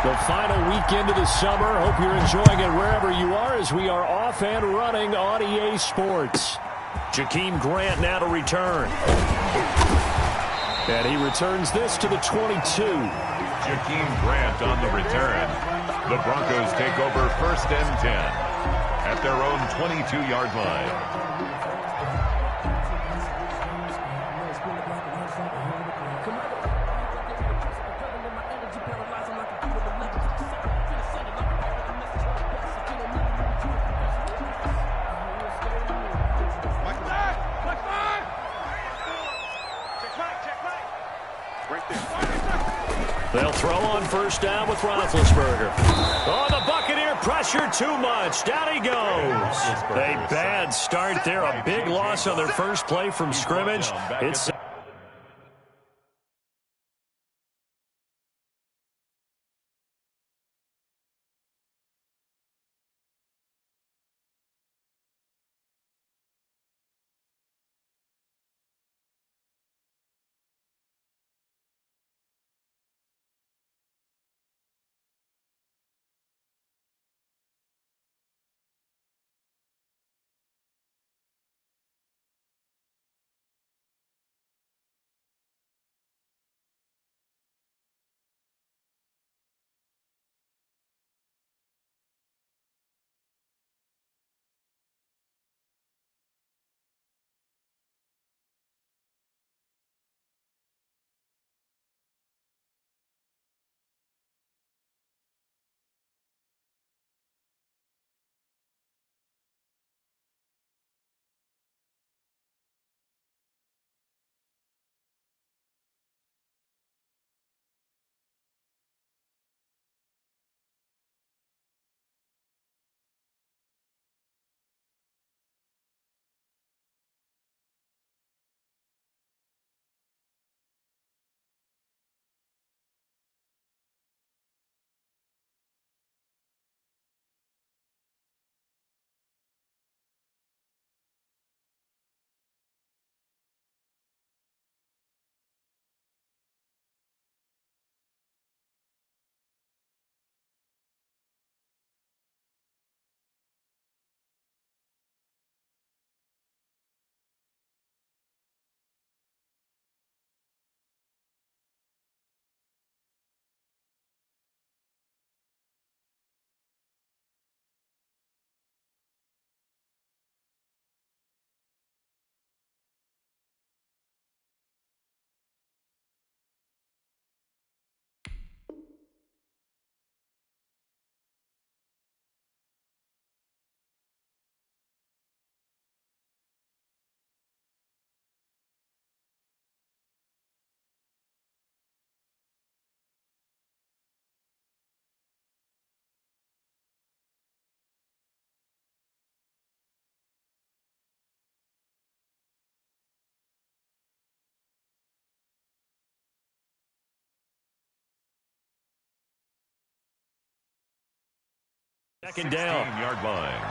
The final weekend of the summer. Hope you're enjoying it wherever you are as we are off and running on EA Sports. Jakeem Grant now to return. And he returns this to the 22. Jakeem Grant on the return. The Broncos take over 1st and 10 at their own 22-yard line. They'll throw on 1st down with Roethlisberger. Oh, the Buccaneer pressure too much. Down he goes. A bad start there. A big loss on their first play from scrimmage. It's second down. 16-yard line.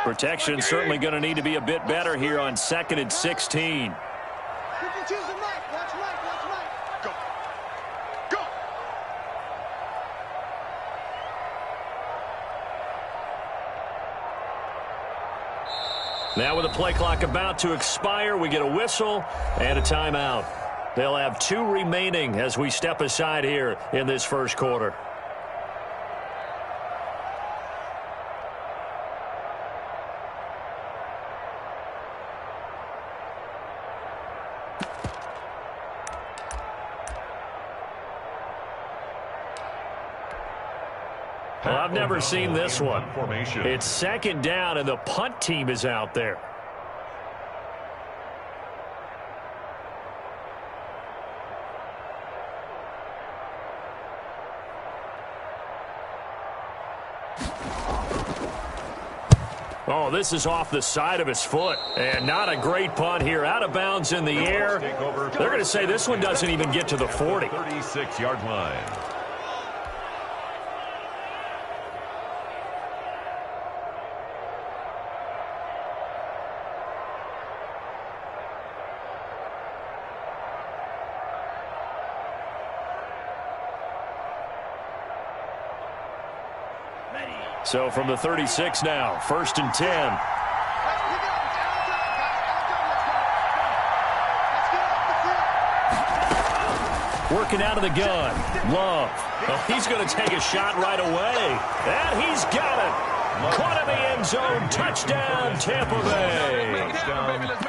Protection certainly going to need to be a bit better here on 2nd and 16. Now with the play clock about to expire, we get a whistle and a timeout. They'll have 2 remaining as we step aside here in this first quarter. Well, I've never seen this one. It's 2nd down, and the punt team is out there. Oh, this is off the side of his foot. And not a great punt here. Out of bounds in the air. They're going to say this one doesn't even get to the 40. 36-yard line. So from the 36 now, 1st and 10. Working out of the gun. Love. Oh, he's going to take a shot right away. And he's got it. Caught in the end zone. Touchdown, Tampa Bay.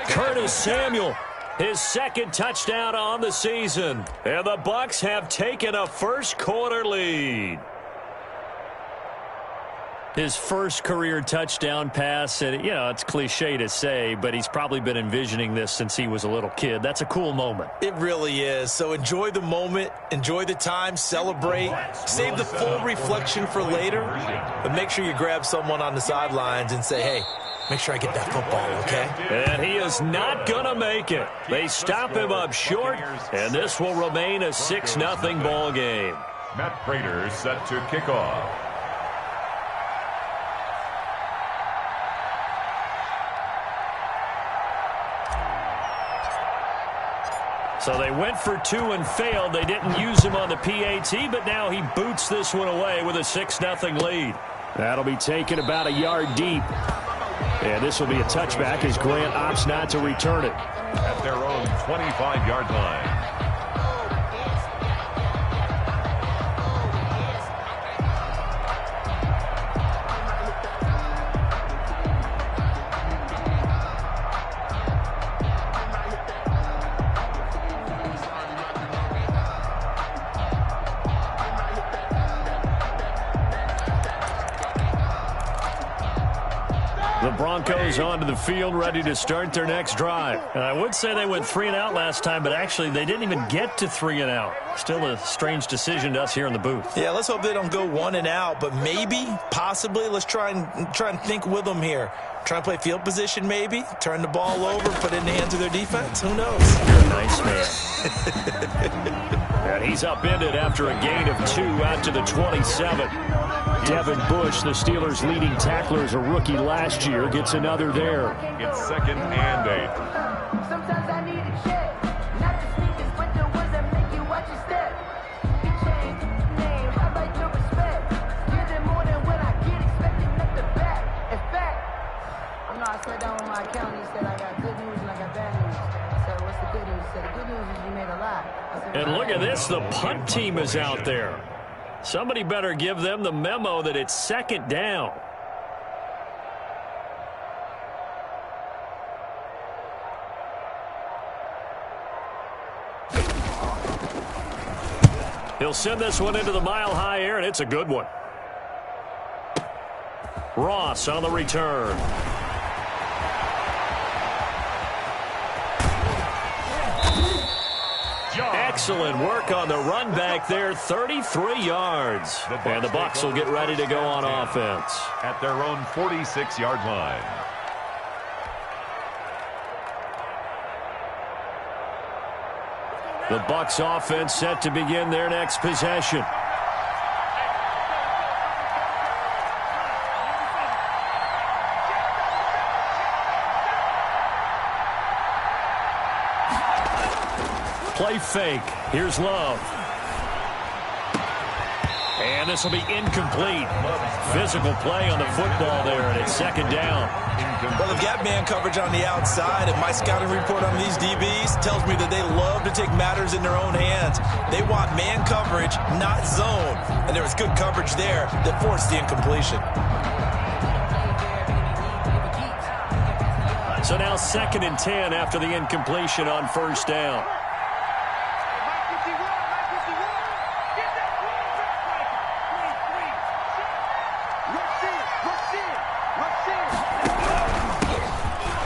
Curtis Samuel, his 2nd touchdown on the season. And the Bucs have taken a first-quarter lead. His first career touchdown pass, and you know, it's cliche to say, but he's probably been envisioning this since he was a little kid. That's a cool moment. It really is. So enjoy the moment, enjoy the time, celebrate, save the full reflection for later, but make sure you grab someone on the sidelines and say, hey, make sure I get that football, okay? And he is not going to make it. They stop him up short, and this will remain a 6-0 ball game. Matt Prater set to kick off. So they went for 2 and failed. They didn't use him on the PAT, but now he boots this one away with a 6-0 lead. That'll be taken about a yard deep. And this will be a touchback as Grant opts not to return it. At their own 25-yard line. The Broncos onto the field, ready to start their next drive. And I would say they went 3 and out last time, but actually they didn't even get to 3 and out. Still a strange decision to us here in the booth. Yeah, let's hope they don't go 1 and out, but maybe, possibly, let's try and think with them here. Try and play field position maybe, turn the ball over, put it in the hands of their defense. Who knows? You're a nice man. And he's upended after a gain of 2 out to the 27. Devin Bush, the Steelers' leading tackler as a rookie last year, gets another there. It's 2nd and 8. Sometimes I need a check, not the sneakers, but the ones that make you watch your step. You change name, I like your respect. Give them more than what I get, expecting at the back. In fact, I know I sat down with my accountant, he said I got good news and I got bad news. I said, what's the good news? He said, the good news is you made a lot. And look at this, the punt team is out there. Somebody better give them the memo that it's 2nd down. He'll send this one into the mile-high air, and it's a good one. Ross on the return. Excellent work on the run back there, 33 yards. And the Bucs will get ready to go on offense. At their own 46-yard line. The Bucs offense set to begin their next possession. Play fake. Here's Love. And this will be incomplete. Physical play on the football there, and it's 2nd down. Well, they've got man coverage on the outside, and my scouting report on these DBs tells me that they love to take matters in their own hands. They want man coverage, not zone. And there was good coverage there that forced the incompletion. So now 2nd and 10 after the incompletion on 1st down.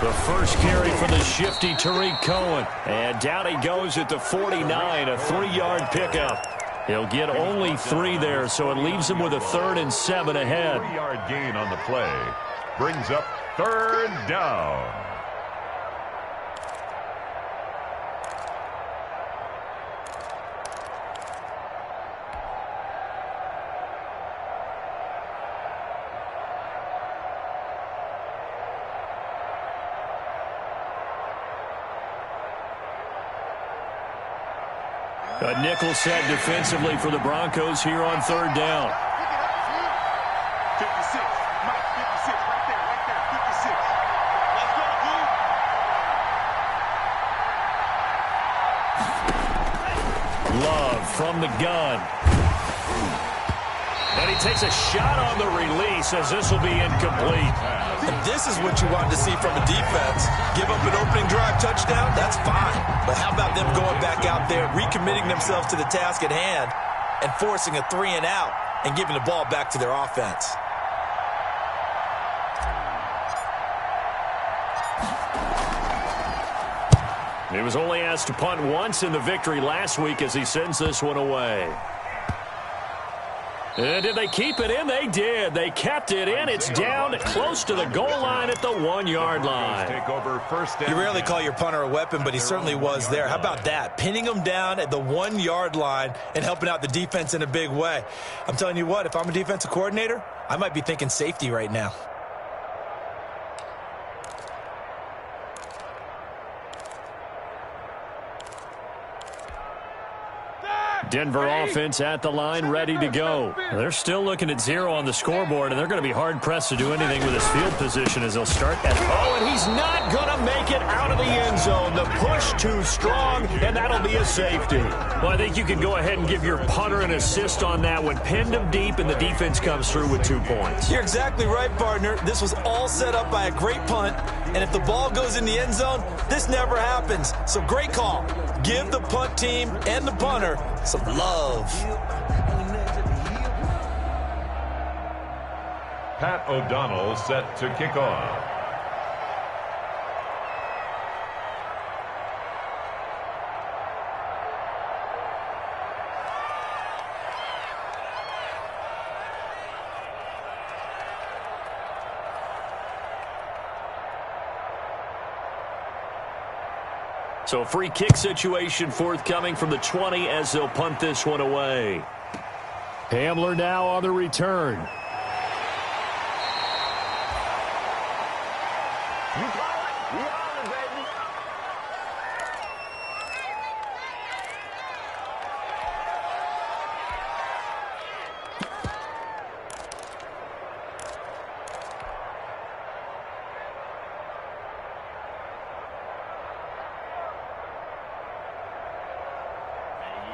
The first carry for the shifty Tariq Cohen. And down he goes at the 49, a 3-yard pickup. He'll get only 3 there, so it leaves him with a 3rd and 7 ahead. 3-yard gain on the play. Brings up 3rd down. A nickel set defensively for the Broncos here on 3rd down. 56. Mike, 56. Right there. 56. Let's go, dude. Love from the gun. And he takes a shot on the release as this will be incomplete. And this is what you want to see from a defense. Give up an opening drive touchdown, that's fine. But how about them going back out there, recommitting themselves to the task at hand, and forcing a 3-and-out and giving the ball back to their offense? He was only asked to punt once in the victory last week as he sends this one away. And did they keep it in? They did. They kept it in. It's down close to the goal line at the 1-yard line. Take over first You rarely call your punter a weapon, but he certainly was there. How about that? Pinning him down at the 1-yard line and helping out the defense in a big way. I'm telling you what, if I'm a defensive coordinator, I might be thinking safety right now. Denver offense at the line, ready to go. They're still looking at 0 on the scoreboard, and they're going to be hard-pressed to do anything with his field position as they'll start at... Oh, and he's not going to make it out of the end zone. The push too strong, and that'll be a safety. Well, I think you can go ahead and give your punter an assist on that one. Pinned him deep, and the defense comes through with 2 points. You're exactly right, partner. This was all set up by a great punt, and if the ball goes in the end zone, this never happens. So great call. Give the punt team and the punter some love. Pat O'Donnell set to kick off. So a free kick situation forthcoming from the 20 as they'll punt this one away. Hamler now on the return.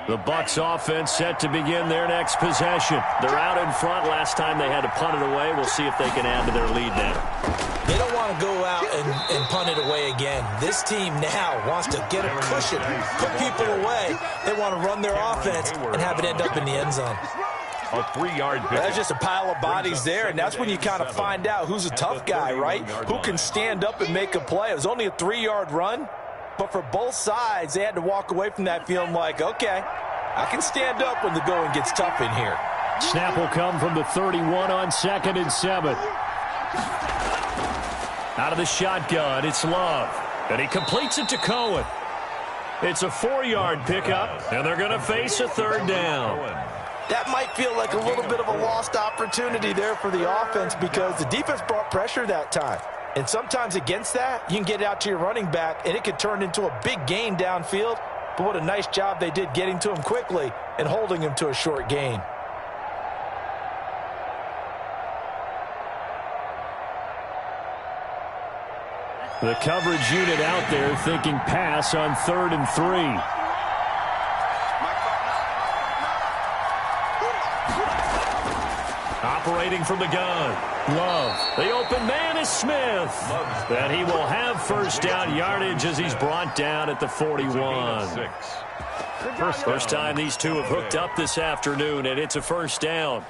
The Bucs offense set to begin their next possession. They're out in front. Last time they had to punt it away. We'll see if they can add to their lead now. They don't want to go out and punt it away again. This team now wants to get a cushion, put people away. They want to run their offense and have it end up in the end zone. A 3-yard pitch. That's just a pile of bodies there, and that's when you kind of find out who's a tough guy, right? Who can stand up and make a play. It was only a 3-yard run. But for both sides, they had to walk away from that feeling like, okay, I can stand up when the going gets tough in here. Snap will come from the 31 on 2nd and 7. Out of the shotgun, it's Love. And he completes it to Cohen. It's a 4-yard pickup, and they're going to face a 3rd down. That might feel like a little bit of a lost opportunity there for the offense because the defense brought pressure that time. And sometimes against that, you can get out to your running back, and it could turn into a big gain downfield. But what a nice job they did getting to him quickly and holding him to a short gain. The coverage unit out there thinking pass on 3rd and 3. Operating from the gun. Love. The open man is Smith. And he will have 1st down yardage as he's brought down at the 41. First time these two have hooked up this afternoon, and it's a 1st down.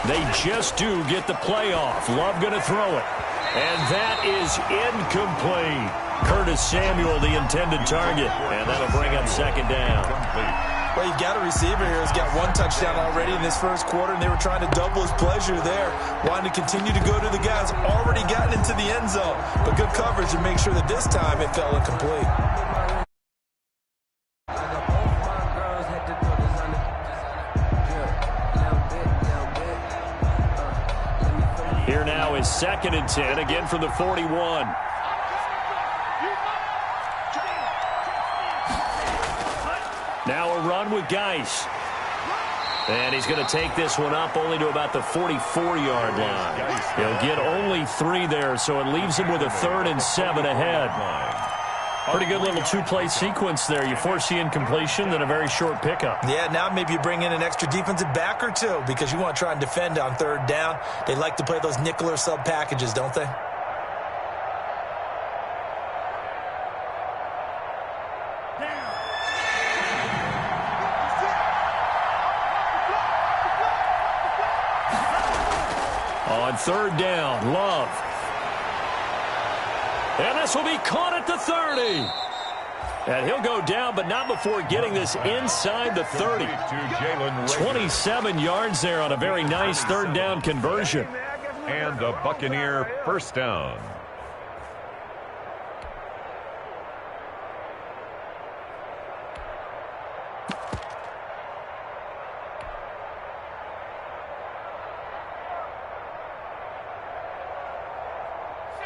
They just do get the playoff. Love going to throw it. And that is incomplete. Curtis Samuel, the intended target. And that'll bring up 2nd down. Well, you've got a receiver here who's got one touchdown already in this first quarter, and they were trying to double his pleasure there, wanting to continue to go to the guys already gotten into the end zone. But good coverage to make sure that this time it fell incomplete. Here now is 2nd and 10, again from the 41. Now a run with Geis. And he's going to take this one up only to about the 44-yard line. He'll get only 3 there, so it leaves him with a 3rd and 7 ahead. Pretty good little two-play sequence there. You force the incompletion, then a very short pickup. Yeah, now maybe you bring in an extra defensive back or two because you want to try and defend on 3rd down. They like to play those nickel or sub packages, don't they? On 3rd down, Love. And this will be caught at the 30. And he'll go down, but not before getting this inside the 30. 27 yards there on a very nice 3rd down conversion. And a Buccaneer first down.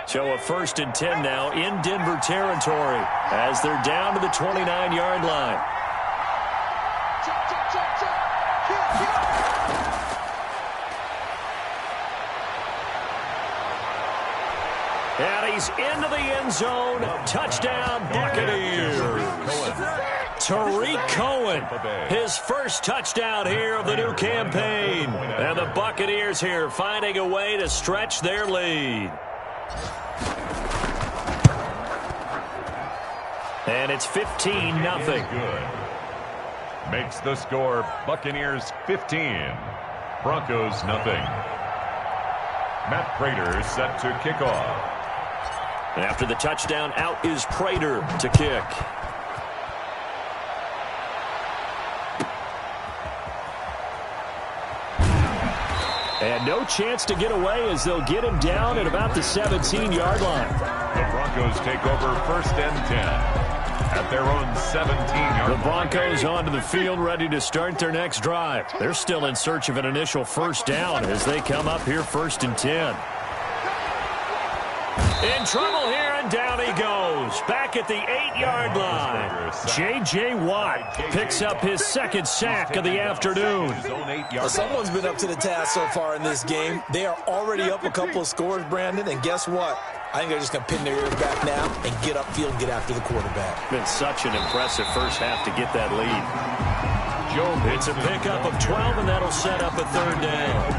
So a 1st and 10 now in Denver territory as they're down to the 29-yard line. And he's into the end zone. Touchdown, Buccaneers. Tariq Cohen, his first touchdown here of the new campaign. And the Buccaneers here finding a way to stretch their lead. And it's 15-0. Good. Makes the score Buccaneers 15, Broncos nothing. Matt Prater set to kick off. After the touchdown, out is Prater to kick. And no chance to get away as they'll get him down at about the 17-yard line. The Broncos take over 1st and 10 at their own 17-yard line. The Broncos onto the field ready to start their next drive. They're still in search of an initial 1st down as they come up here 1st and 10. In trouble here, and down he goes. Back at the 8-yard line. J.J. Watt picks up his 2nd sack of the afternoon. Well, someone's been up to the task so far in this game. They are already up a couple of scores, Brandon, and guess what? I think they're just going to pin their ears back now and get upfield and get after the quarterback. Been such an impressive first half to get that lead. It's a pickup of 12, and that'll set up a 3rd down.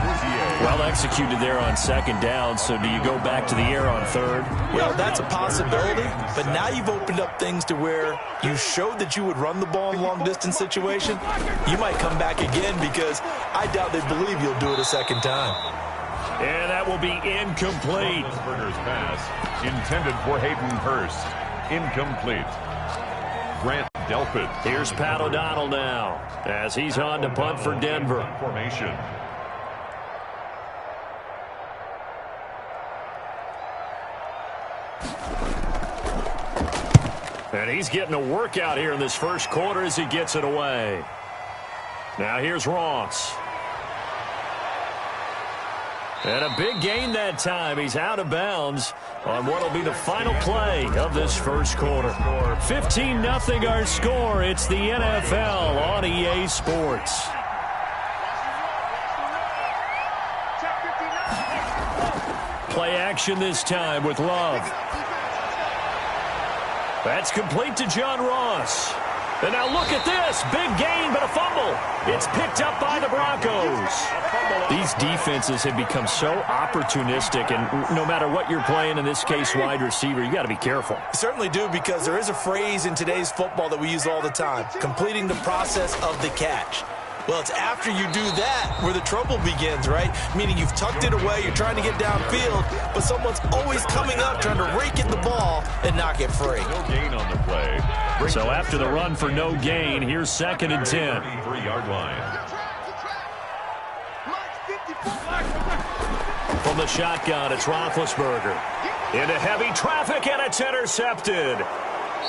Well executed there on 2nd down, so do you go back to the air on 3rd? Well, that's a possibility, but now you've opened up things to where you showed that you would run the ball in long-distance situation. You might come back again because I doubt they believe you'll do it a 2nd time. And that will be incomplete. Roethlisberger's pass intended for Hayden Hurst. Incomplete. Grant Delpit. Here's Pat O'Donnell now as he's on to punt for Denver. Formation. And he's getting a workout here in this first quarter as he gets it away. Now here's Ross. And a big gain that time. He's out of bounds on what will be the final play of this first quarter. 15-0 our score. It's the NFL on EA Sports. Play action this time with Love. That's complete to John Ross. And now look at this. Big gain, but a fumble. It's picked up by the Broncos. These defenses have become so opportunistic, and no matter what you're playing, in this case wide receiver, you got to be careful. You certainly do, because there is a phrase in today's football that we use all the time, completing the process of the catch. Well, it's after you do that where the trouble begins, right? Meaning you've tucked it away, you're trying to get downfield, but someone's always coming up trying to rake in the ball and knock it free. No gain on the play. So after the run for no gain, here's 2nd and 10. 3-yard line. From the shotgun, it's Roethlisberger. Into heavy traffic, and it's intercepted.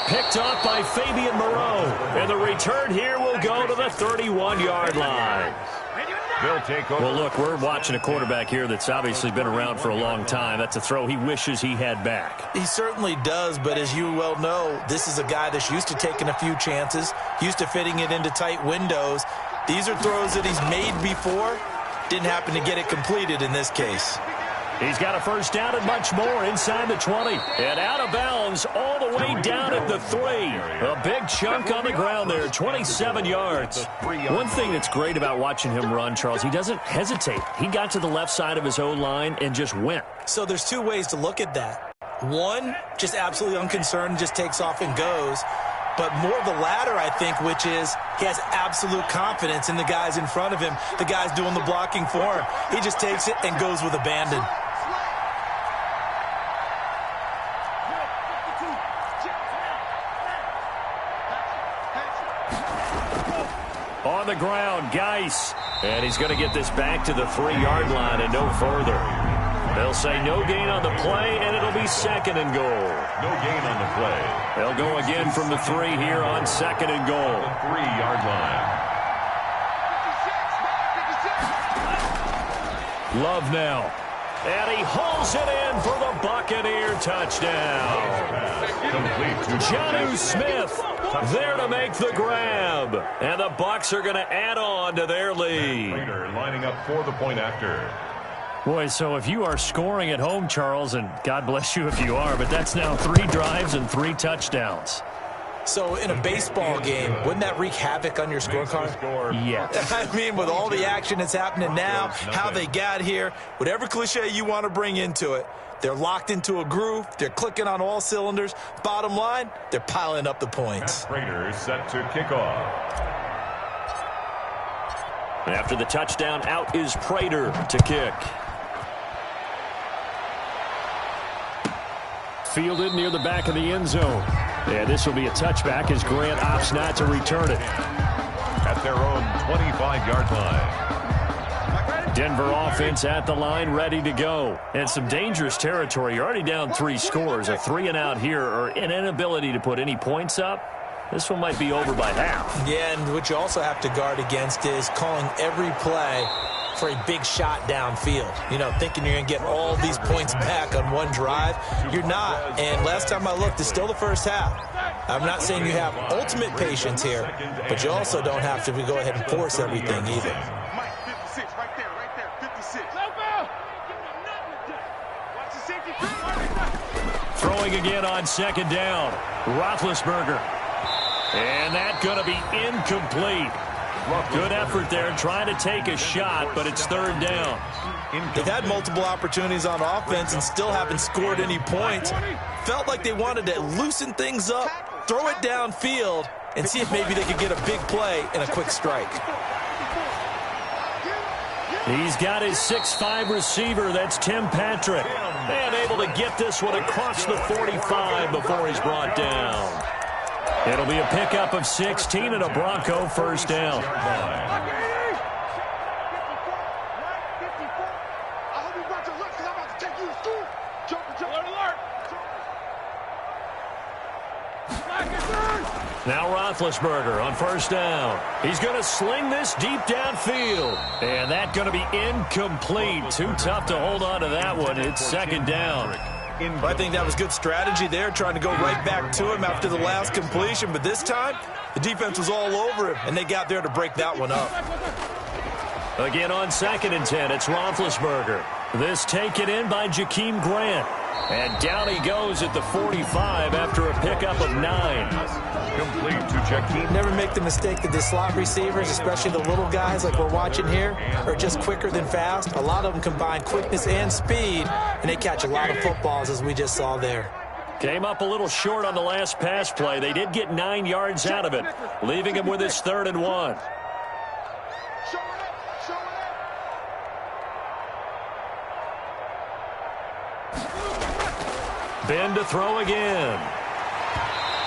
Picked off by Fabian Moreau. And the return here will go to the 31-yard line. They'll take over. Well, look, we're watching a quarterback here that's obviously been around for a long time. That's a throw he wishes he had back. He certainly does, but as you well know, this is a guy that's used to taking a few chances, used to fitting it into tight windows. These are throws that he's made before. Didn't happen to get it completed in this case. He's got a first down and much more inside the 20. And out of bounds all the way down at the 3. A big chunk on the ground there, 27 yards. One thing that's great about watching him run, Charles, he doesn't hesitate. He got to the left side of his O-line and just went. So there's two ways to look at that. One, just absolutely unconcerned, just takes off and goes. But more the latter, I think, which is he has absolute confidence in the guys in front of him, the guys doing the blocking for him. He just takes it and goes with abandon. On the ground, Geis. And he's going to get this back to the 3-yard line and no further. They'll say no gain on the play, and it'll be 2nd and goal. No gain on the play. They'll go again from the 3 here on 2nd and goal. 3-yard line. Love now. And he hauls it in for the Buccaneer touchdown. Complete to Jonnu Smith there to make the grab. And the Bucs are going to add on to their lead. Raider lining up for the point after. Boy, so if you are scoring at home, Charles, and God bless you if you are, but that's now 3 drives and 3 touchdowns. So in a baseball game, wouldn't that wreak havoc on your scorecard? Yes. I mean, with all the action that's happening now, how they got here, whatever cliche you want to bring into it, they're locked into a groove, they're clicking on all cylinders. Bottom line, they're piling up the points. Raiders set to kick off. After the touchdown, out is Prater to kick. Fielded near the back of the end zone. And this will be a touchback as Grant opts not to return it. At their own 25-yard line. Denver offense at the line, ready to go. And some dangerous territory. You're already down 3 scores. A 3-and-out here, or an inability to put any points up. This one might be over by half. Yeah, and what you also have to guard against is calling every play for a big shot downfield. You know, thinking you're going to get all these points back on one drive. You're not. And last time I looked, it's still the first half. I'm not saying you have ultimate patience here, but you also don't have to go ahead and force everything either. Mike, 56, right there, 56. Watch the safety. Throwing again on 2nd down. Roethlisberger. And that's going to be incomplete. Good effort there trying to take a shot, but it's 3rd down. They've had multiple opportunities on offense and still haven't scored any points. Felt like they wanted to loosen things up, throw it downfield, and see if maybe they could get a big play and a quick strike. He's got his 6'5" receiver. That's Tim Patrick. And able to get this one across the 45 before he's brought down. It'll be a pickup of 16 and a Bronco first down. Now Roethlisberger on 1st down. He's going to sling this deep downfield. And that's going to be incomplete. Too tough to hold on to that one. It's 2nd down. I think that was good strategy there, trying to go right back to him after the last completion. But this time, the defense was all over him, and they got there to break that one up. Again on 2nd and 10, it's Roethlisberger. This taken in by Jakeem Grant. And down he goes at the 45 after a pickup of 9. Complete to Jakeem. Never make the mistake that the slot receivers, especially the little guys like we're watching here, are just quicker than fast. A lot of them combine quickness and speed, and they catch a lot of footballs, as we just saw there. Came up a little short on the last pass play. They did get 9 yards out of it, leaving him with his 3rd and 1. Ben to throw again.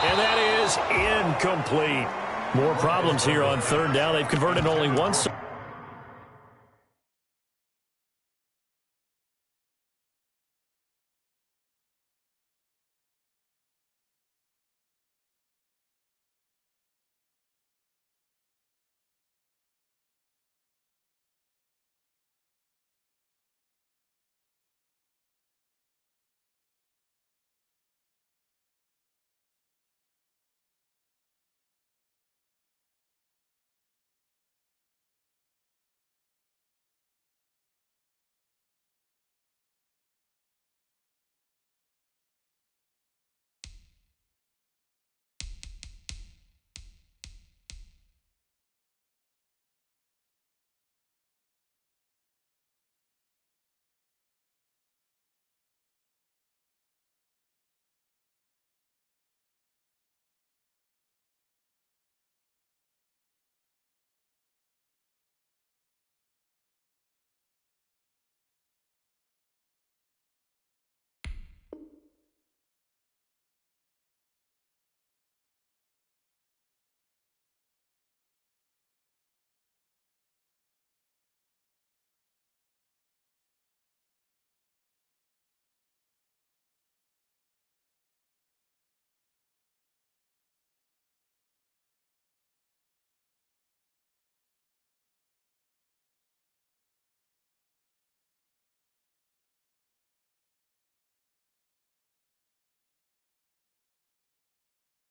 And that is incomplete. More problems here on third down. They've converted only once.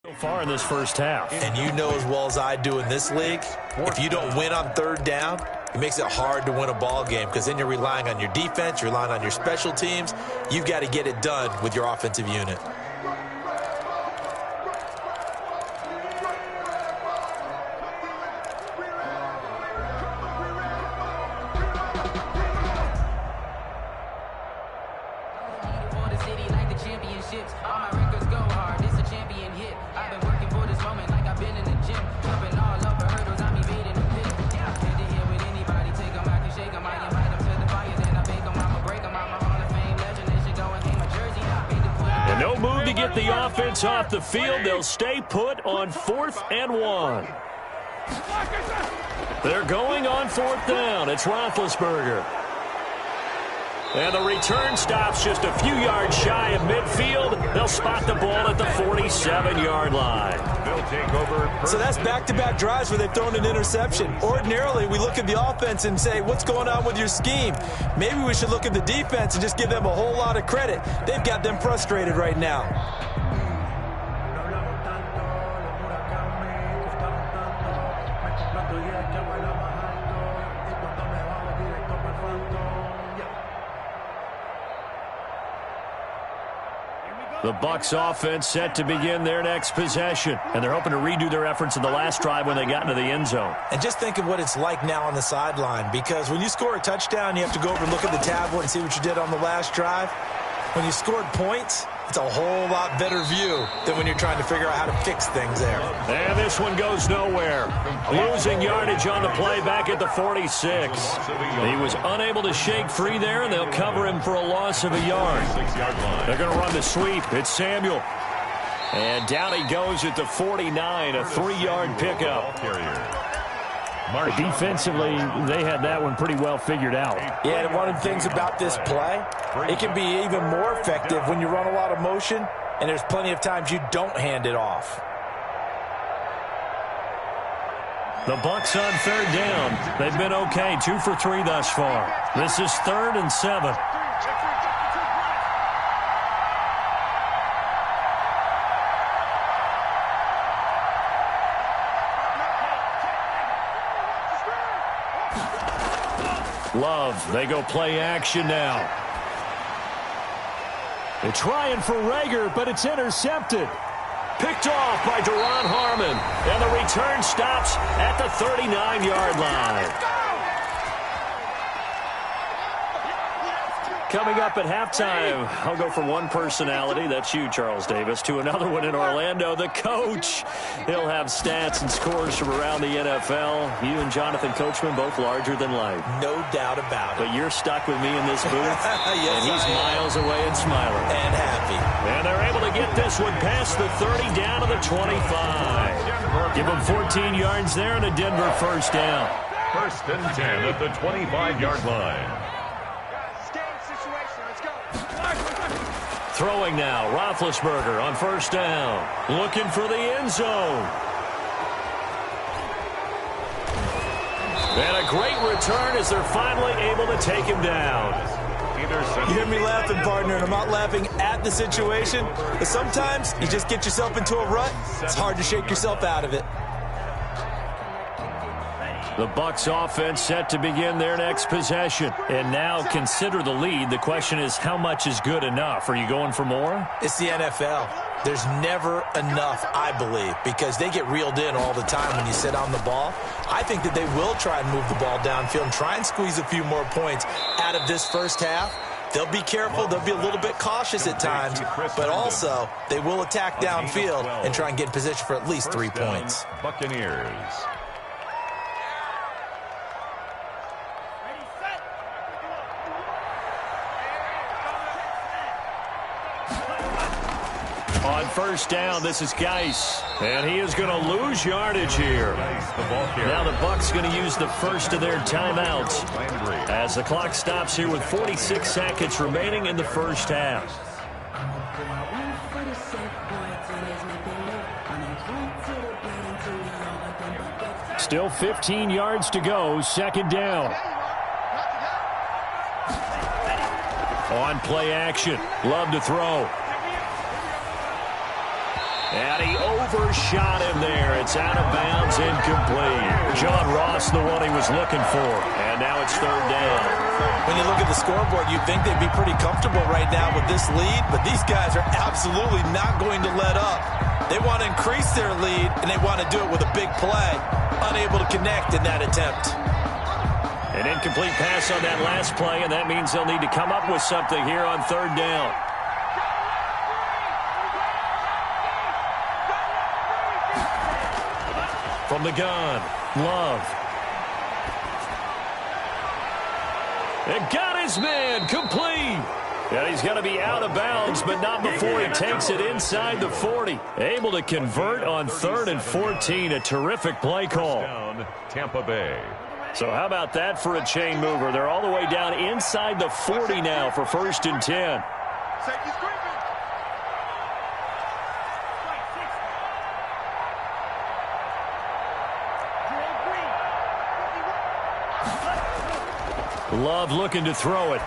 So far in this first half. And you know as well as I do in this league, if you don't win on third down, it makes it hard to win a ball game because then you're relying on your defense, you're relying on your special teams. You've got to get it done with your offensive unit. The offense off the field. They'll stay put on 4th and 1. They're going on 4th down. It's Roethlisberger. And the return stops just a few yards shy of midfield. They'll spot the ball at the 47-yard line. They'll take over. So that's back-to-back drives where they've thrown an interception. Ordinarily, we look at the offense and say, what's going on with your scheme? Maybe we should look at the defense and just give them a whole lot of credit. They've got them frustrated right now. The Bucs offense set to begin their next possession, and they're hoping to redo their efforts in the last drive when they got into the end zone. And just think of what it's like now on the sideline, because when you score a touchdown, you have to go over and look at the tablet and see what you did on the last drive. When you scored points, it's a whole lot better view than when you're trying to figure out how to fix things there. And this one goes nowhere. Losing yardage on the play back at the 46. He was unable to shake free there, and they'll cover him for a loss of a yard. They're going to run the sweep. It's Samuel. And down he goes at the 49, a 3-yard pickup. Defensively, they had that one pretty well figured out. Yeah, and one of the things about this play, it can be even more effective when you run a lot of motion, and there's plenty of times you don't hand it off. The Bucs on 3rd down. They've been okay, 2 for 3 thus far. This is 3rd and 7. Love, they go play action now. They're trying for Rager, but it's intercepted. Picked off by Duron Harmon. And the return stops at the 39-yard line. Coming up at halftime, I'll go from one personality, that's you, Charles Davis, to another one in Orlando, the coach. He'll have stats and scores from around the NFL. You and Jonathan Coachman, both larger than life. No doubt about it. But you're stuck with me in this booth, yes, and he's miles away and smiling. And happy. And they're able to get this one past the 30 down to the 25. Give them 14 yards there and a Denver first down. First and 10 at the 25-yard line. Throwing now, Roethlisberger on first down. Looking for the end zone. And a great return as they're finally able to take him down. You hear me laughing, partner, and I'm not laughing at the situation. But sometimes you just get yourself into a rut. It's hard to shake yourself out of it. The Bucs offense set to begin their next possession. And now consider the lead. The question is, how much is good enough? Are you going for more? It's the NFL. There's never enough, I believe, because they get reeled in all the time when you sit on the ball. I think that they will try and move the ball downfield and try and squeeze a few more points out of this first half. They'll be careful. They'll be a little bit cautious at times, but also they will attack downfield and try and get in position for at least 3 points. Buccaneers. On first down, this is Geis. And he is going to lose yardage here. Now the Bucs going to use the first of their timeouts as the clock stops here with 46 seconds remaining in the first half. Still 15 yards to go, second down. On play action, Love to throw. And he overshot him there. It's out of bounds, incomplete. John Ross, the one he was looking for. And now it's third down. When you look at the scoreboard, you'd think they'd be pretty comfortable right now with this lead, but these guys are absolutely not going to let up. They want to increase their lead, and they want to do it with a big play. Unable to connect in that attempt. An incomplete pass on that last play, and that means they'll need to come up with something here on third down. From the gun, Love. And got his man, complete. And he's going to be out of bounds, but not before he takes it inside the 40. Able to convert on 3rd and 14. A terrific play call. Tampa Bay. So how about that for a chain mover? They're all the way down inside the 40 now for 1st and 10. Love looking to throw it.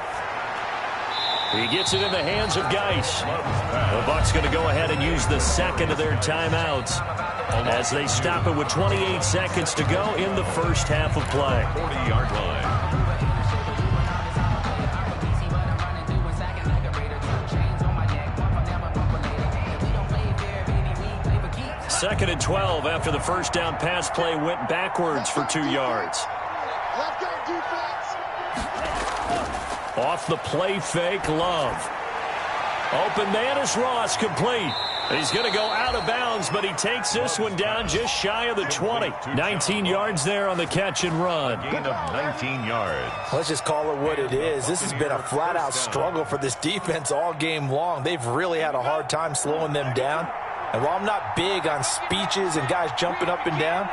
He gets it in the hands of Geis. The Bucs going to go ahead and use the second of their timeouts as they stop it with 28 seconds to go in the first half of play. 40-yard line. 2nd and 12 after the first down pass play went backwards for 2 yards. Off the play fake, Love. Open man is Ross, complete. He's going to go out of bounds, but he takes this one down just shy of the 20. 19 yards there on the catch and run. Gain of 19 yards. Let's just call it what it is. This has been a flat-out struggle for this defense all game long. They've really had a hard time slowing them down. And while I'm not big on speeches and guys jumping up and down,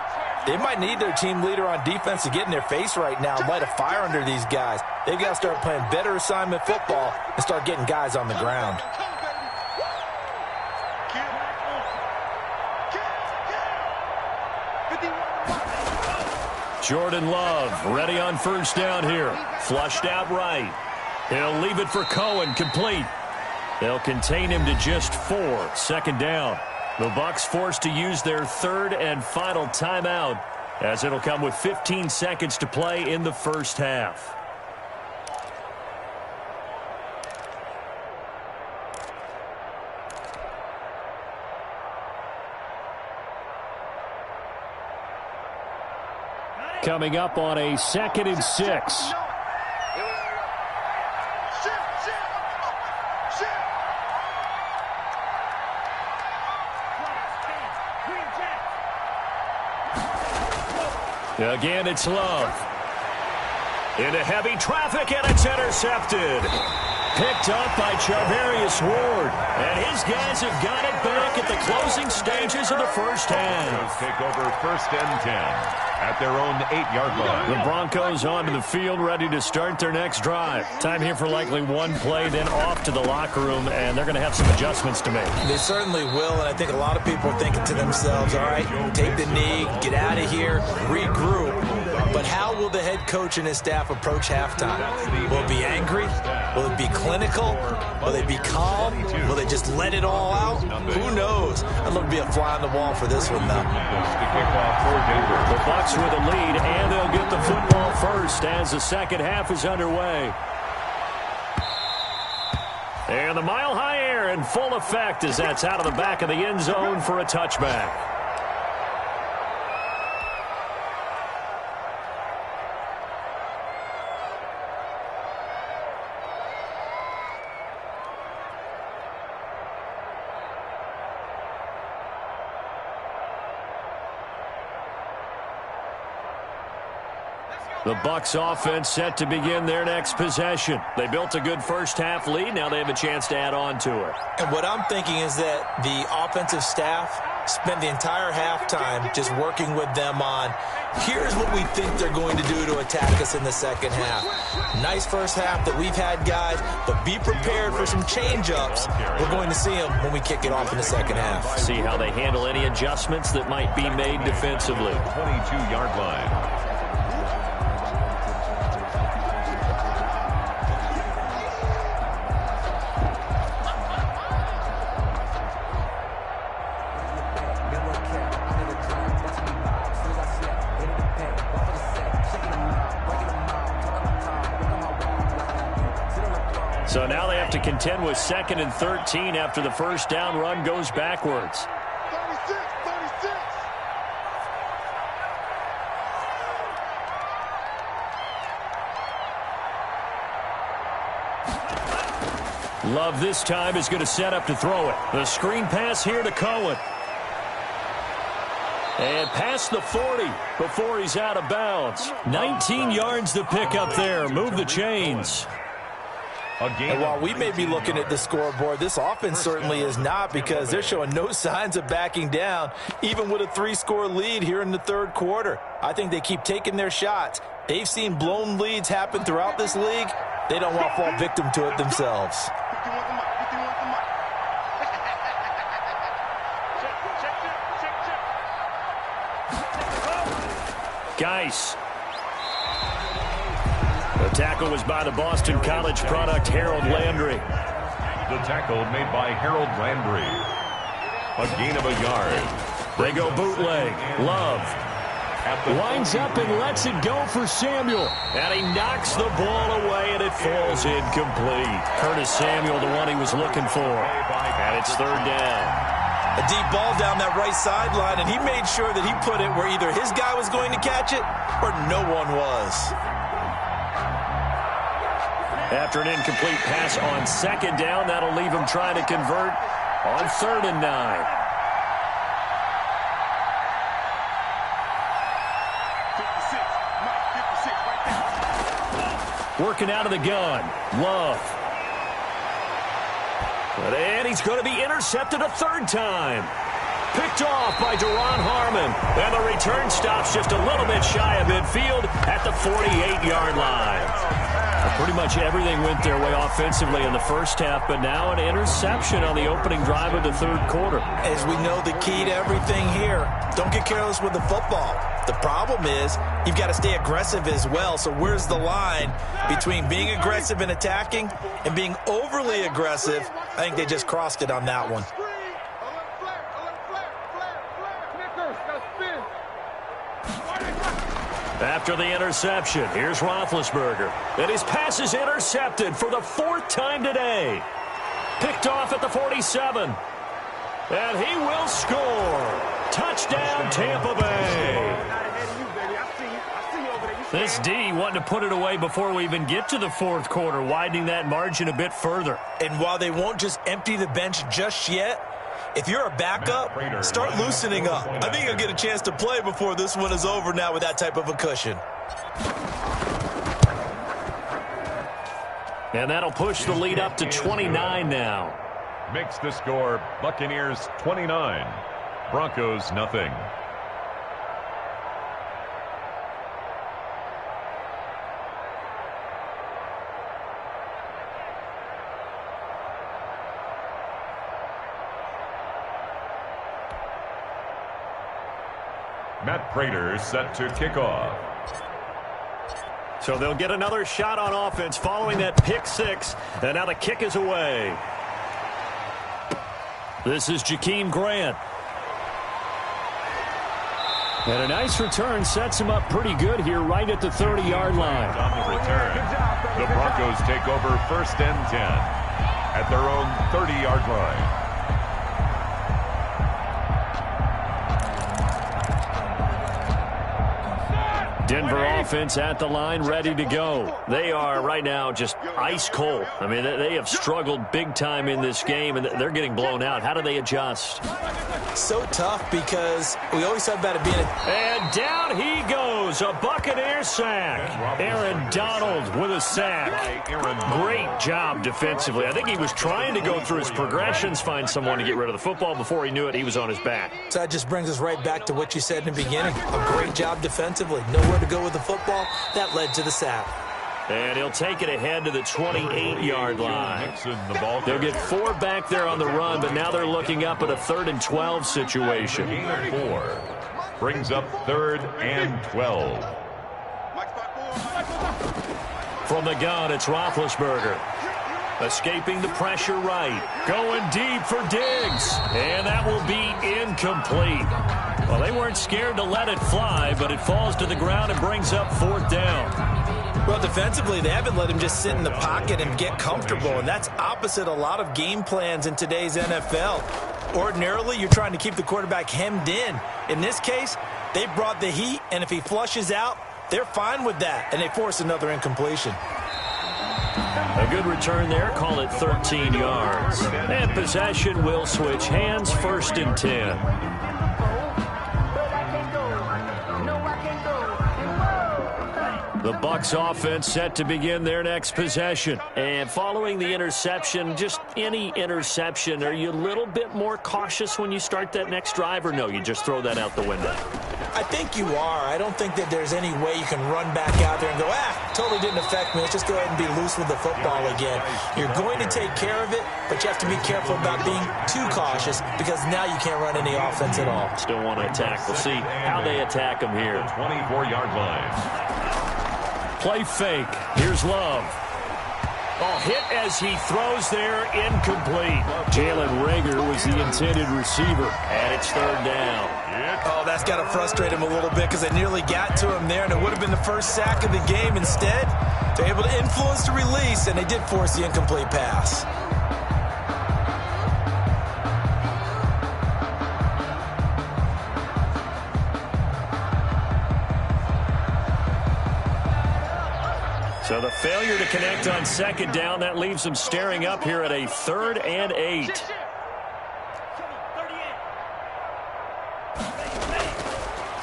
they might need their team leader on defense to get in their face right now and light a fire under these guys. They've got to start playing better assignment football and start getting guys on the ground. Jordan Love ready on first down here. Flushed out right. He'll leave it for Cohen, complete. They'll contain him to just 4. 2nd down. The Bucs forced to use their 3rd and final timeout as it'll come with 15 seconds to play in the first half. Coming up on a 2nd and 6. Again, it's Love. Into heavy traffic, and it's intercepted. Picked up by Charvarius Ward. And his guys have got it back at the closing stages of the first half. Take over first and 10 at their own 8-yard line. The Broncos onto the field, ready to start their next drive. Time here for likely one play, then off to the locker room, and they're going to have some adjustments to make. They certainly will, and I think a lot of people are thinking to themselves, all right, take the knee, get out of here, regroup. But how will the head coach and his staff approach halftime? Will it be angry? Will it be clinical? Will they be calm? Will they just let it all out? Who knows? I'd love to be a fly on the wall for this one, though. The Bucs with a lead, and they'll get the football first as the second half is underway. And the mile-high air in full effect as that's out of the back of the end zone for a touchback. The Bucs offense set to begin their next possession. They built a good first-half lead. Now they have a chance to add on to it. And what I'm thinking is that the offensive staff spent the entire halftime just working with them on, here's what we think they're going to do to attack us in the second half. Nice first half that we've had, guys, but be prepared for some change-ups. We're going to see them when we kick it off in the second half. See how they handle any adjustments that might be made defensively. 22-yard line. So now they have to contend with 2nd and 13 after the first down run goes backwards. 36. Love this time is going to set up to throw it. The screen pass here to Cohen. And past the 40 before he's out of bounds. 19 yards to pick up there. Move the chains. And while we may be looking at the scoreboard, this offense certainly is not, because they're showing no signs of backing down, even with a 3-score lead here in the third quarter. I think they keep taking their shots. They've seen blown leads happen throughout this league. They don't want to fall victim to it themselves. Geis. The tackle was by the Boston College product, Harold Landry. The tackle made by Harold Landry. A gain of a yard. They go bootleg. Love lines up and lets it go for Samuel. And he knocks the ball away, and it falls incomplete. Curtis Samuel, the one he was looking for. And it's third down. A deep ball down that right sideline, and he made sure that he put it where either his guy was going to catch it or no one was. After an incomplete pass on second down, that'll leave him trying to convert on 3rd and 9. 56 right there. Working out of the gun. Love. And he's going to be intercepted a third time. Picked off by Duron Harmon. And the return stops just a little bit shy of midfield at the 48-yard line. Pretty much everything went their way offensively in the first half, but now an interception on the opening drive of the third quarter. As we know, the key to everything here, don't get careless with the football. The problem is you've got to stay aggressive as well. So where's the line between being aggressive and attacking and being overly aggressive? I think they just crossed it on that one. After the interception, here's Roethlisberger. And his pass is intercepted for the 4th time today. Picked off at the 47. And he will score. Touchdown, Tampa Bay. This D wanting to put it away before we even get to the fourth quarter, widening that margin a bit further. And while they won't just empty the bench just yet, if you're a backup, start loosening up. I think you'll get a chance to play before this one is over now with that type of a cushion. And that'll push the lead up to 29 now. Makes the score Buccaneers 29, Broncos nothing. Matt Prater set to kick off. So they'll get another shot on offense following that pick six. And now the kick is away. This is Jakeem Grant. And a nice return sets him up pretty good here right at the 30-yard line. On the return, the Broncos take over first and 10 at their own 30-yard line. Denver offense at the line, ready to go. They are right now just ice cold. I mean, they have struggled big time in this game, and they're getting blown out. How do they adjust? So tough because we always talk about it being And down he goes, a Buccaneer sack. Aaron Donald with a sack. Great job defensively. I think he was trying to go through his progressions, find someone to get rid of the football. Before he knew it, he was on his back. So that just brings us right back to what you said in the beginning. A great job defensively. Nowhere to go with the football. That led to the sack. And he'll take it ahead to the 28-yard line. They'll get 4 back there on the run, but now they're looking up at a 3rd and 12 situation. Gain of 4 brings up 3rd and 12. From the gun, it's Roethlisberger. Escaping the pressure right. Going deep for Diggs. And that will be incomplete. Well, they weren't scared to let it fly, but it falls to the ground and brings up 4th down. Well, defensively, they haven't let him just sit in the pocket and get comfortable, and that's opposite a lot of game plans in today's NFL. Ordinarily, you're trying to keep the quarterback hemmed in. In this case, they brought the heat, and if he flushes out, they're fine with that, and they force another incompletion. A good return there, call it 13 yards. And possession will switch hands, 1st and 10. The Bucs offense set to begin their next possession. And following the interception, just any interception, are you a little bit more cautious when you start that next drive, or no, you just throw that out the window? I think you are. I don't think that there's any way you can run back out there and go, totally didn't affect me. Let's just go ahead and be loose with the football again. You're going to take care of it, but you have to be careful about being too cautious because now you can't run any offense at all. Still want to attack. We'll see how they attack them here. 24-yard line. Play fake. Here's Love. Oh, hit as he throws there, incomplete. Jalen Reagor was the intended receiver, and it's 3rd down. Oh, that's got to frustrate him a little bit because they nearly got to him there, and it would have been the first sack of the game. Instead, they're able to influence the release, and they did force the incomplete pass. So the failure to connect on 2nd down, that leaves them staring up here at a 3rd and 8.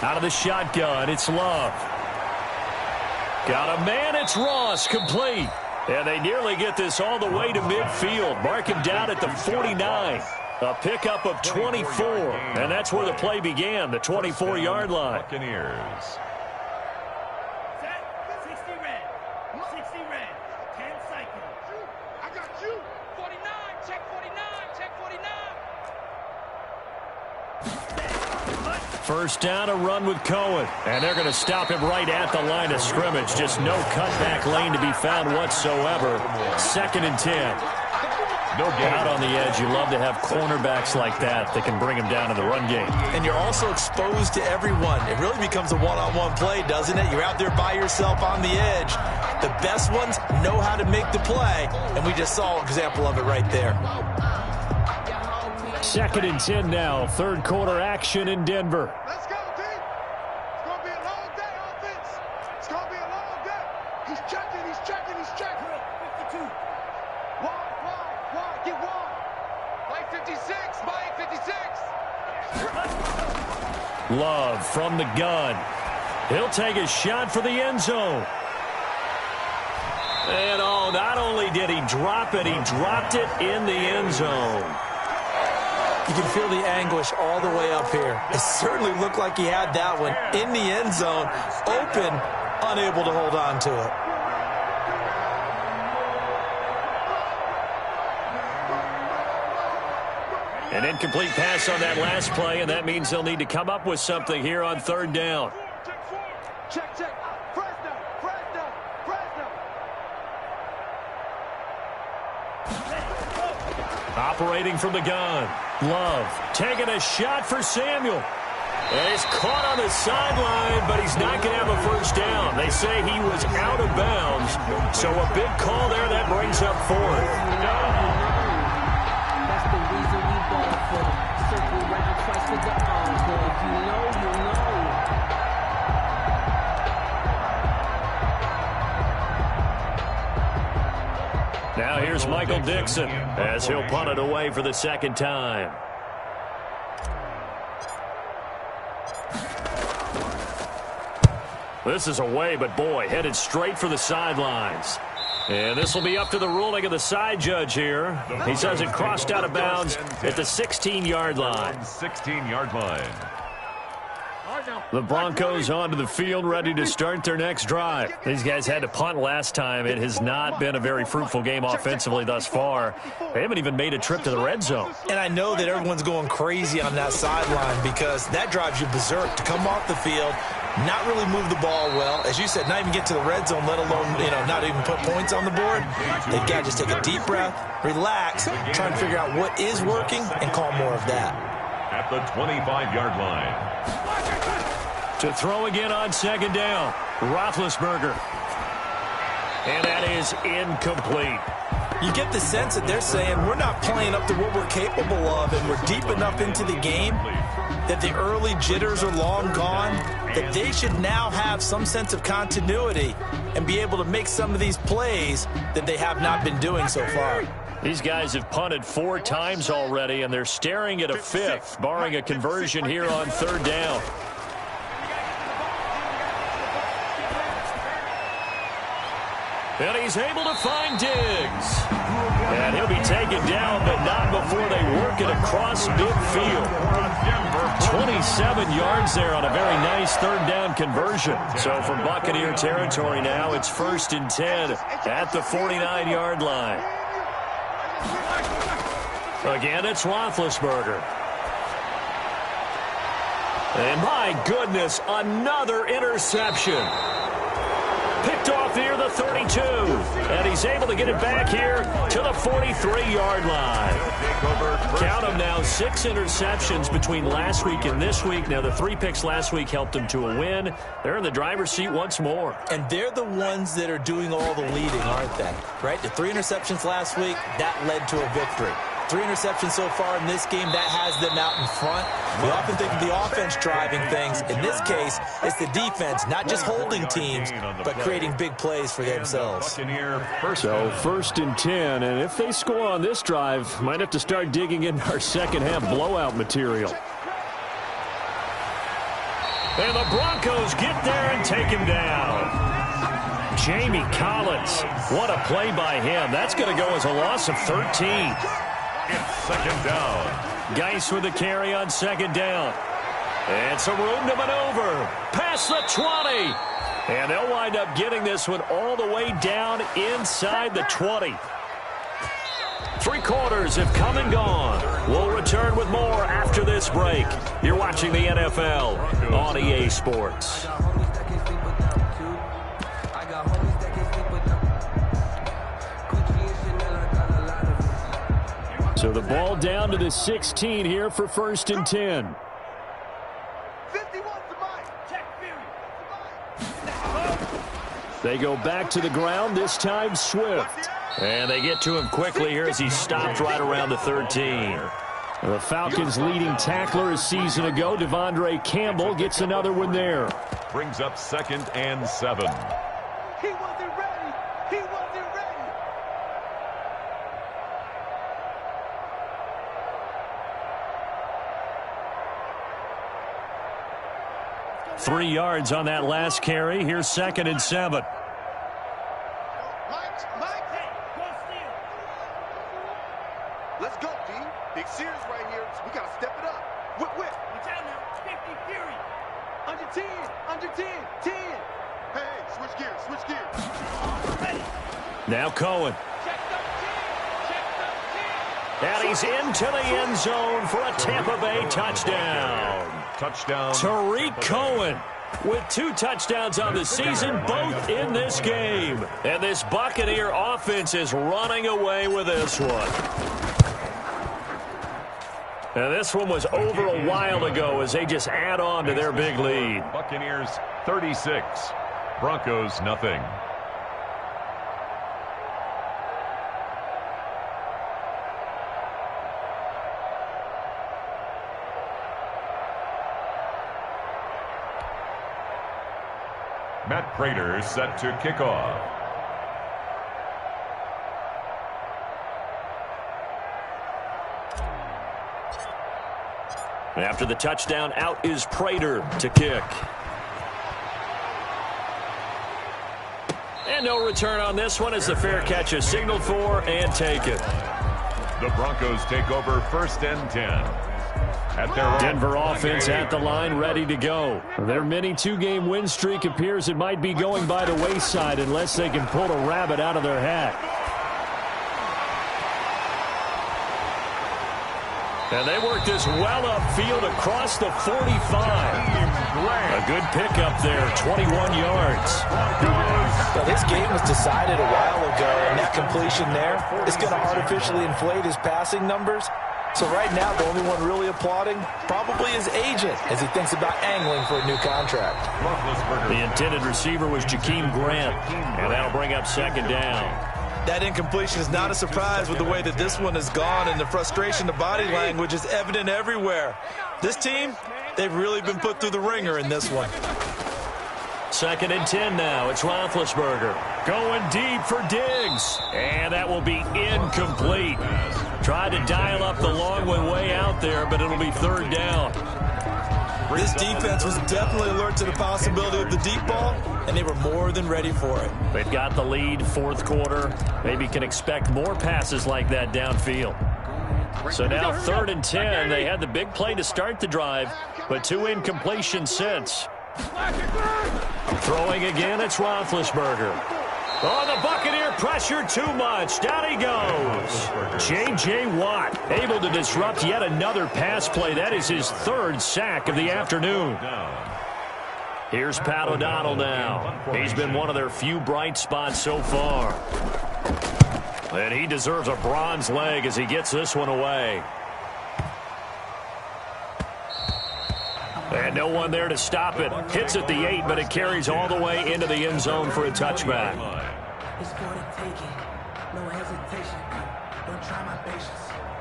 Out of the shotgun, it's Love. Got a man, it's Ross, complete. And they nearly get this all the way to midfield. Mark him down at the 49. A pickup of 24. And that's where the play began, the 24-yard line. Buccaneers. First down, a run with Cohen. And they're going to stop him right at the line of scrimmage. Just no cutback lane to be found whatsoever. 2nd and 10. No gain. Out on the edge, you love to have cornerbacks like that that can bring him down in the run game. And you're also exposed to everyone. It really becomes a one-on-one play, doesn't it? You're out there by yourself on the edge. The best ones know how to make the play, and we just saw an example of it right there. 2nd and 10 now. 3rd quarter action in Denver. Let's go, team. It's going to be a long day, offense. It's going to be a Love from the gun. He'll take a shot for the end zone. And oh, not only did he drop it, he dropped it in the end zone. You can feel the anguish all the way up here. It certainly looked like he had that one in the end zone, open, unable to hold on to it. An incomplete pass on that last play, and that means they'll need to come up with something here on third down. Check. Fresno. Operating from the gun. Love taking a shot for Samuel. And he's caught on the sideline, but he's not going to have a first down. They say he was out of bounds, so a big call there that brings up fourth. That's the reason we ball for them. Circle round twice with the encore. If you know, you know. Now here's Michael Dixon as he'll punt it away for the second time. This is away, but boy, headed straight for the sidelines. And this will be up to the ruling of the side judge here. He says it crossed out of bounds at the 16-yard line. 16-yard line. The Broncos onto the field, ready to start their next drive. These guys had to punt last time. It has not been a very fruitful game offensively thus far. They haven't even made a trip to the red zone. And I know that everyone's going crazy on that sideline because that drives you berserk to come off the field, not really move the ball well. As you said, not even get to the red zone, let alone, not even put points on the board. They've got to just take a deep breath, relax, try and figure out what is working, and call more of that. At the 25-yard line. To throw again on second down, Roethlisberger. And that is incomplete. You get the sense that they're saying we're not playing up to what we're capable of, and we're deep enough into the game that the early jitters are long gone, that they should now have some sense of continuity and be able to make some of these plays that they have not been doing so far. These guys have punted 4 times already, and they're staring at a fifth, barring a conversion here on third down. And he's able to find Diggs. And he'll be taken down, but not before they work it across midfield. 27 yards there on a very nice third down conversion. So from Buccaneer territory now, it's 1st and 10 at the 49-yard line. Again, it's Roethlisberger. And my goodness, another interception. Picked off near the 32. And he's able to get it back here to the 43-yard line. Count them now, 6 interceptions between last week and this week. Now, the 3 picks last week helped them to a win. They're in the driver's seat once more. And they're the ones that are doing all the leading, aren't they? Right? The 3 interceptions last week, that led to a victory. 3 interceptions so far in this game, that has them out in front. We often think of the offense driving things. In this case, it's the defense, not just holding teams, but creating big plays for themselves. So 1st and 10, and if they score on this drive, might have to start digging in our second half blowout material. And the Broncos get there and take him down. Jamie Collins, what a play by him. That's going to go as a loss of 13. It's second down. Geis with the carry on second down. And some room to maneuver. Past the 20. And they'll wind up getting this one all the way down inside the 20. 3 quarters have come and gone. We'll return with more after this break. You're watching the NFL on EA Sports. So the ball down to the 16 here for 1st and 10. They go back to the ground, this time Swift. And they get to him quickly here as he stopped right around the 13. The Falcons' leading tackler a season ago, Devondre Campbell, gets another one there. Brings up 2nd and 7. He wasn't ready. He wasn't ready. 3 yards on that last carry. Here's 2nd and 7. Let's go, D. Big series right here. We got to step it up. Whip. Watch out now. 50 Fury. Under 10. 10. Hey, switch gears. Ready. Now Cohen. And he's into the end zone for a Tampa Bay touchdown. Touchdown. Tariq Cohen with 2 touchdowns on the season, both in this game. And this Buccaneer offense is running away with this one. And this one was over a while ago as they just add on to their big lead. Buccaneers 36. Broncos nothing. Matt Prater set to kick off. After the touchdown, out is Prater to kick. And no return on this one as the fair catch is signaled for and taken. The Broncos take over 1st and 10. At their Denver offense at the line, ready to go. Their mini 2-game win streak appears it might be going by the wayside unless they can pull a rabbit out of their hat. And they work this well upfield across the 45. A good pickup there, 21 yards. Well, this game was decided a while ago, and that completion there is going to artificially inflate his passing numbers. So right now, the only one really applauding probably his agent as he thinks about angling for a new contract. The intended receiver was Jakeem Grant, and that'll bring up 2nd down. That incompletion is not a surprise with the way that this one has gone, and the frustration, the body language is evident everywhere. This team, they've really been put through the ringer in this one. 2nd and 10 now. It's Roethlisberger going deep for Diggs. And that will be incomplete. Tried to dial up the long one way out there, but it'll be 3rd down. This defense was definitely alert to the possibility of the deep ball, and they were more than ready for it. They've got the lead, 4th quarter. Maybe can expect more passes like that downfield. So now 3rd and 10. They had the big play to start the drive, but 2 incompletions since. Throwing again, it's Roethlisberger. Oh, the Buccaneer pressure too much. Down he goes. J.J. Watt able to disrupt yet another pass play. That is his 3rd sack of the afternoon. Here's Pat O'Donnell now. He's been one of their few bright spots so far. And he deserves a bronze leg as he gets this one away. And no one there to stop it. Hits at the 8, but it carries all the way into the end zone for a touchback. It's for the taking. No hesitation. Don't try my patience.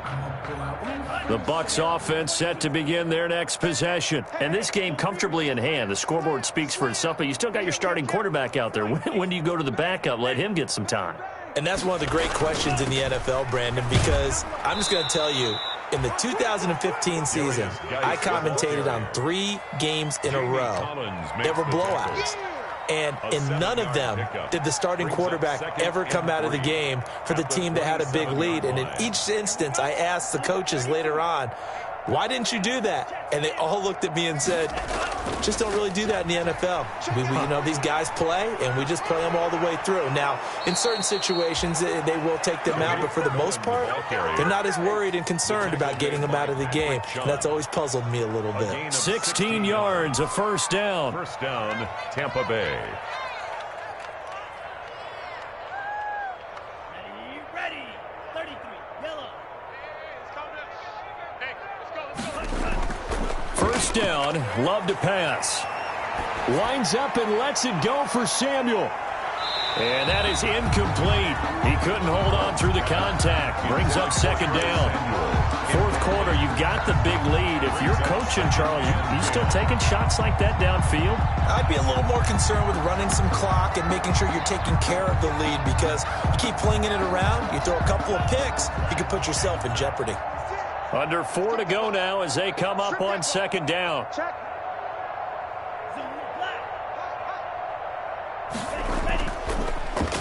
I'm gonna pull out. The Bucs offense set to begin their next possession. And this game comfortably in hand. The scoreboard speaks for itself, but you still got your starting quarterback out there. When do you go to the backup? Let him get some time. And that's one of the great questions in the NFL, Brandon, because I'm just going to tell you, in the 2015 season, I commentated on 3 games in a row that were blowouts. And in none of them did the starting quarterback ever come out of the game for the team that had a big lead. And in each instance, I asked the coaches later on, why didn't you do that? And they all looked at me and said, just don't really do that in the NFL. You know, these guys play, and we just play them all the way through. Now, in certain situations, they will take them out, but for the most part, they're not as worried and concerned about getting them out of the game. And that's always puzzled me a little bit. 16 yards, a 1st down. 1st down, Tampa Bay. Ready. 33. Yellow. First down, Love to pass. Winds up and lets it go for Samuel. And that is incomplete. He couldn't hold on through the contact. Brings up 2nd down. 4th quarter, you've got the big lead. If you're coaching, Charles, you still taking shots like that downfield? I'd be a little more concerned with running some clock and making sure you're taking care of the lead, because you keep flinging it around, you throw a couple of picks, you could put yourself in jeopardy. Under 4 to go now as they come up on 2nd down.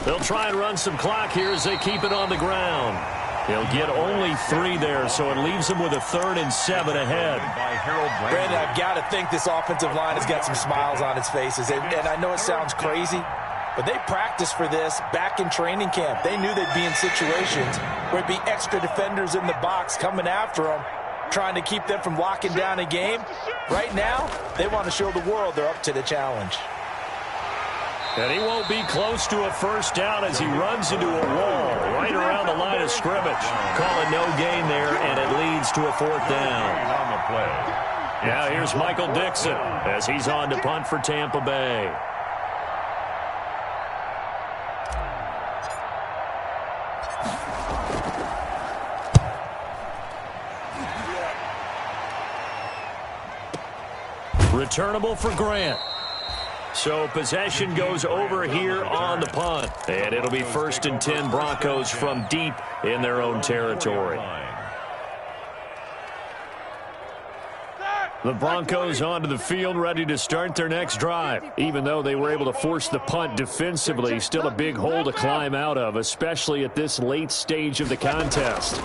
They'll try and run some clock here as they keep it on the ground. He'll get only 3 there, so it leaves him with a 3rd and 7 ahead. Brandon, I've got to think this offensive line has got some smiles on its faces. And I know it sounds crazy, but they practiced for this back in training camp. They knew they'd be in situations where it'd be extra defenders in the box coming after them, trying to keep them from locking down a game. Right now, they want to show the world they're up to the challenge. And he won't be close to a first down as he runs into a wall right around the line of scrimmage. Calling no gain there, and it leads to a 4th down. Now here's Michael Dixon as he's on to punt for Tampa Bay. Returnable for Grant. So possession goes over here on the punt. And it'll be 1st and 10 Broncos from deep in their own territory. The Broncos onto the field ready to start their next drive. Even though they were able to force the punt defensively, still a big hole to climb out of, especially at this late stage of the contest.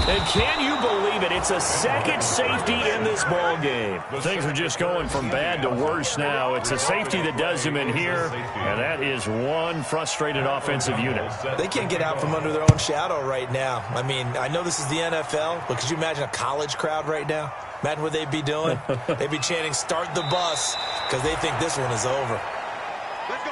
And can you believe it? It's a second safety in this ball game. Things are just going from bad to worse now. It's a safety that does him in here, and that is one frustrated offensive unit. They can't get out from under their own shadow right now. I mean, I know this is the NFL, but could you imagine a college crowd right now? Imagine what they'd be doing. They'd be chanting, "Start the bus," because they think this one is over. Let's go,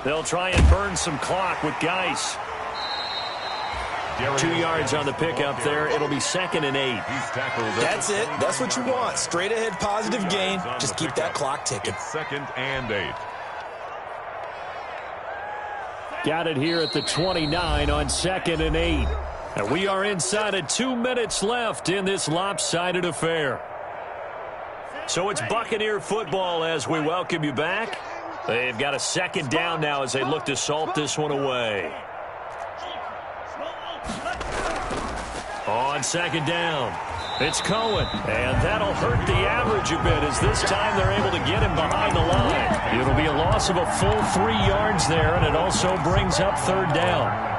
They'll try and burn some clock with Geis. 2 yards on the pickup there. It'll be 2nd and 8. That's it. That's what you want. Straight ahead positive gain. Just keep that clock ticking. It's 2nd and 8. Got it here at the 29 on 2nd and 8. And we are inside of 2 minutes left in this lopsided affair. So it's Buccaneer football as we welcome you back. They've got a 2nd down now as they look to salt this one away. On 2nd down, it's Cohen, and that'll hurt the average a bit as this time they're able to get him behind the line. It'll be a loss of a full 3 yards there, and it also brings up 3rd down.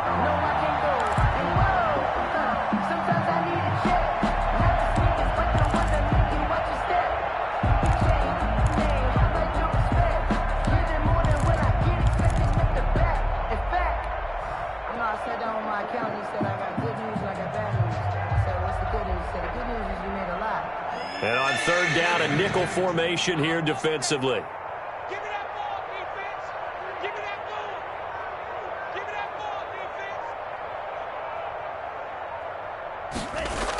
And on 3rd down, a nickel formation here defensively. Give me that ball, defense. Give me that ball. Give me that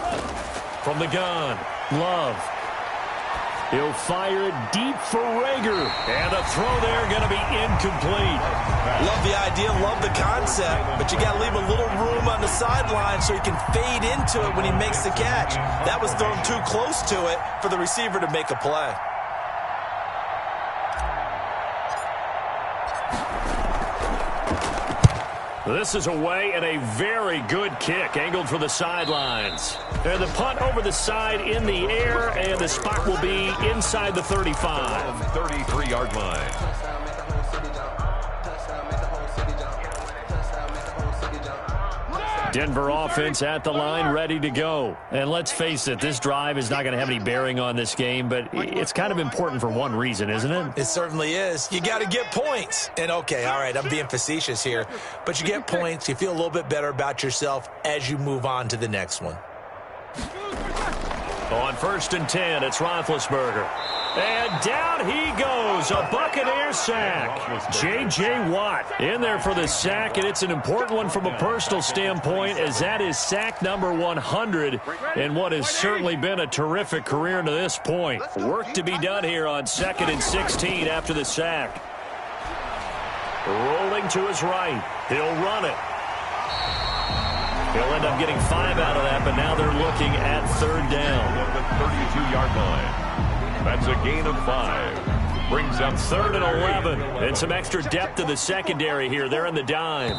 ball. From the gun, Love. He'll fire it deep for Rager. And the throw there going to be incomplete. Love the idea, love the concept, but you got to leave a little room on the sideline so he can fade into it when he makes the catch. That was thrown too close to it for the receiver to make a play. This is away and a very good kick angled for the sidelines. And the punt over the side in the air, and the spot will be inside the 35. 33-yard line. Denver offense at the line, ready to go. And let's face it, this drive is not going to have any bearing on this game, but it's kind of important for one reason, isn't it? It certainly is. You got to get points. And, okay, all right, I'm being facetious here, but you get points. You feel a little bit better about yourself as you move on to the next one. On 1st and 10, it's Roethlisberger. And down he goes, a Buccaneer sack. J.J. Watt in there for the sack, and it's an important one from a personal standpoint as that is sack number 100 in what has certainly been a terrific career to this point. Work to be done here on 2nd and 16 after the sack. Rolling to his right. He'll run it. He'll end up getting 5 out of that, but now they're looking at 3rd down. At the 32-yard line. That's a gain of 5. Brings up 3rd and 11. And some extra depth to the secondary here. They're in the dime.